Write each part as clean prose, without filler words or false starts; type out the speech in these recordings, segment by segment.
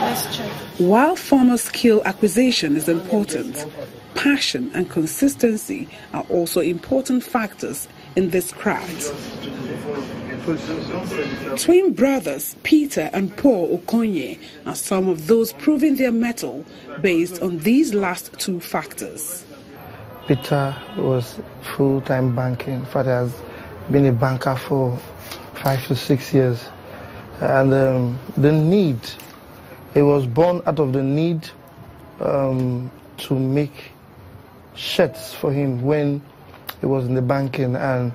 Let's check. While farmer skill acquisition is important, passion and consistency are also important factors in this craft. Twin brothers Peter and Paul Okonye are some of those proving their mettle based on these last two factors. Peter was full-time banking. In fact, he has been a banker for 5 to 6 years. And the need, he was born out of the need to make shirts for him when he was in the banking, and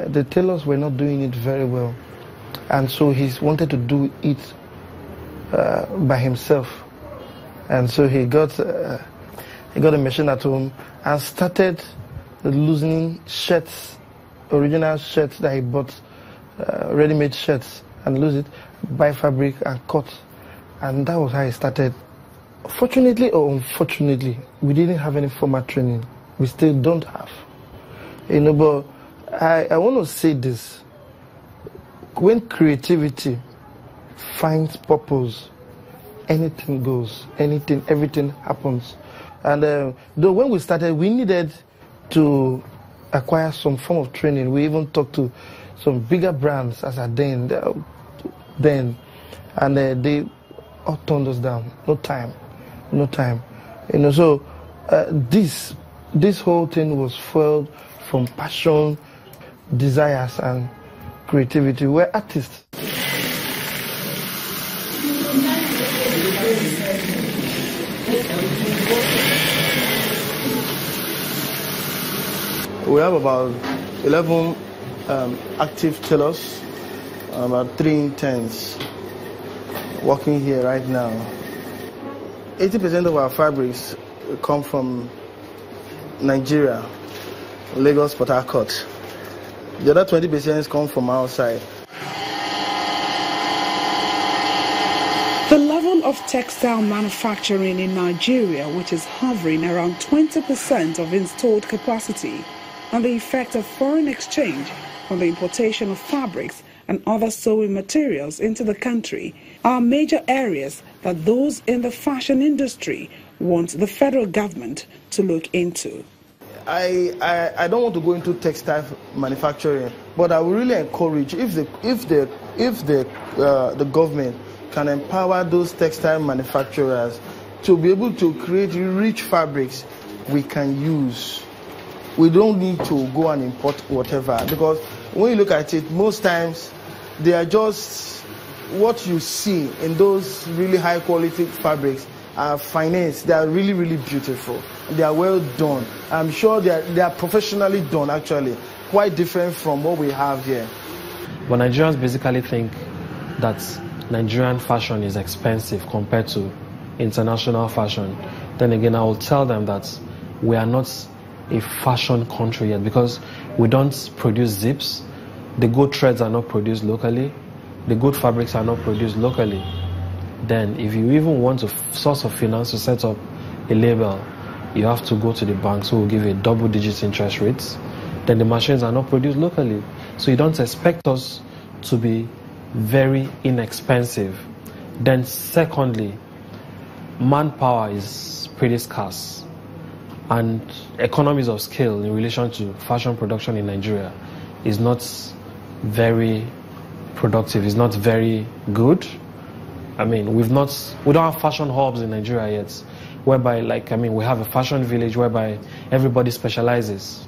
the tailors were not doing it very well. And so he wanted to do it by himself. And so he got a machine at home and started loosening shirts, original shirts that he bought, ready-made shirts, and lose it, buy fabric and cut. And that was how he started. Fortunately or unfortunately, we didn't have any formal training. We still don't have. But I want to say this. When creativity finds purpose, anything goes, everything happens. And though when we started, we needed to acquire some form of training. We even talked to some bigger brands as at then, and they all turned us down. No time. So this whole thing was fueled from passion, desires, and creativity. We're artists. We have about 11 active tailors, about 3 interns working here right now. 80% of our fabrics come from Nigeria, Lagos, Port Harcourt. The other 20% come from outside. The level of textile manufacturing in Nigeria, which is hovering around 20% of installed capacity, and the effect of foreign exchange on the importation of fabrics and other sewing materials into the country, are major areas that those in the fashion industry want the federal government to look into. I don't want to go into textile manufacturing, but I would really encourage if the government can empower those textile manufacturers to be able to create rich fabrics we can use. We don't need to go and import whatever, because when you look at it, most times they are just what you see in those really high quality fabrics are financed. They are really, really beautiful. They are well done. I'm sure they are professionally done, actually, quite different from what we have here. But Nigerians basically think that Nigerian fashion is expensive compared to international fashion. Then again, I will tell them that we are not a fashion country yet, because we don't produce zips. The good threads are not produced locally. The good fabrics are not produced locally. Then if you even want a source of finance to set up a label, you have to go to the banks who will give you double-digit interest rates. Then the machines are not produced locally. So you don't expect us to be very inexpensive. Then secondly, manpower is pretty scarce. And economies of scale in relation to fashion production in Nigeria is not very productive, is not very good. I mean, we don't have fashion hubs in Nigeria yet, whereby, we have a fashion village whereby everybody specializes.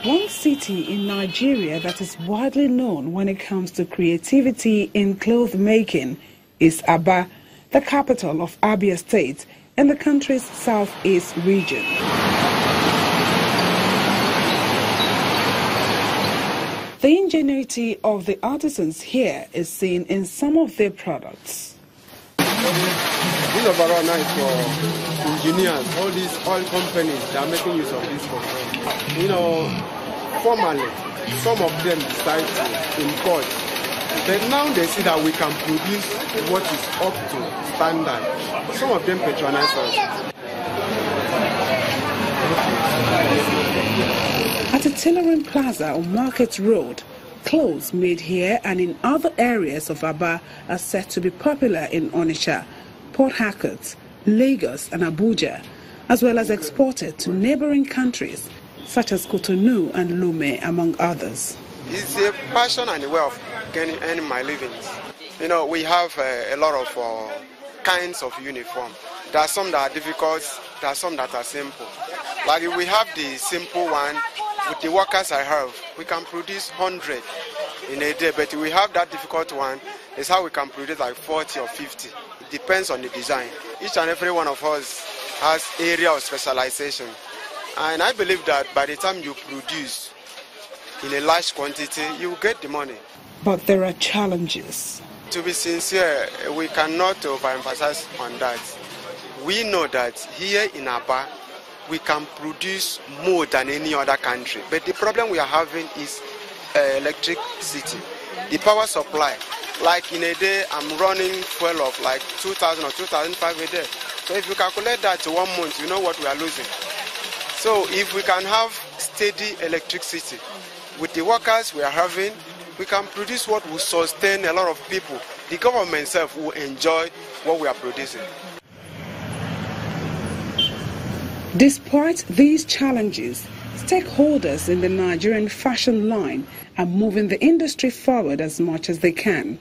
One city in Nigeria that is widely known when it comes to creativity in cloth making is Aba, the capital of Abia State in the country's southeast region. The ingenuity of the artisans here is seen in some of their products. This overall now is for engineers, all these oil companies, they are making use of this for them. Formerly, some of them decide to import. But now they see that we can produce what is up to standard. Some of them patronize us. At a tailoring plaza on Market Road, Clothes made here and in other areas of Aba are said to be popular in Onitsha, Port Harcourt, Lagos and Abuja, as well as exported to neighboring countries such as Cotonou and Lome, among others. It's a passion and a way of earning my livings. You know, we have a lot of kinds of uniform. There are some that are difficult, there are some that are simple. Like if we have the simple one, with the workers I have, we can produce 100 in a day, but if we have that difficult one, it's how we can produce like 40 or 50. It depends on the design. Each and every one of us has area of specialization. And I believe that by the time you produce in a large quantity, you will get the money. But there are challenges. To be sincere, we cannot overemphasize on that. We know that here in Aba, we can produce more than any other country. But the problem we are having is electricity, the power supply. Like in a day, I'm running fuel of like 2,000 or 2,500 a day. So if you calculate that to 1 month, you know what we are losing. So if we can have steady electricity with the workers we are having, we can produce what will sustain a lot of people. The government itself will enjoy what we are producing. Despite these challenges, stakeholders in the Nigerian fashion line are moving the industry forward as much as they can.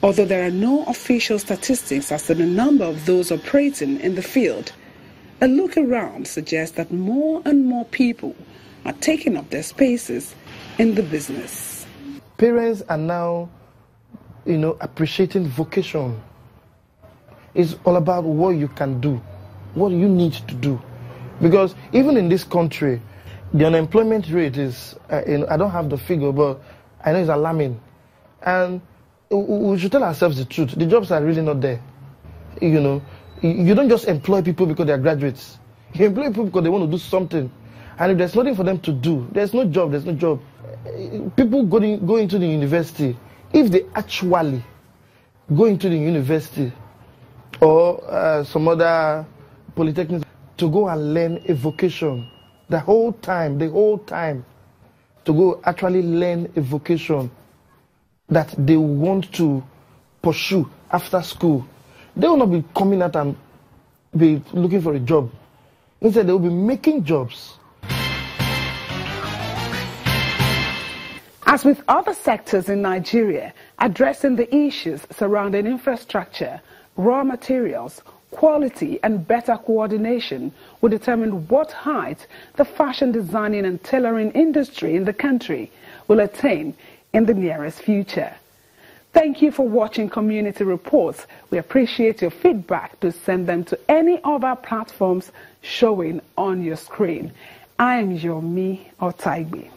Although there are no official statistics as to the number of those operating in the field, a look around suggests that more and more people are taking up their spaces in the business. Parents are now, appreciating vocation. It's all about what you can do, what you need to do. Because even in this country, the unemployment rate is, I don't have the figure, but I know it's alarming. And we should tell ourselves the truth. The jobs are really not there. You don't just employ people because they are graduates. You employ people because they want to do something. And if there's nothing for them to do, there's no job. People go into the university. If they actually go into the university or some other polytechnic to go and learn a vocation, the whole time, to go actually learn a vocation that they want to pursue after school, they will not be coming out and be looking for a job. Instead, they will be making jobs. As with other sectors in Nigeria, addressing the issues surrounding infrastructure, raw materials, quality and better coordination will determine what height the fashion designing and tailoring industry in the country will attain in the nearest future. Thank you for watching Community Reports. We appreciate your feedback. To send them to any of our platforms showing on your screen. I am Yomi Otaigbe.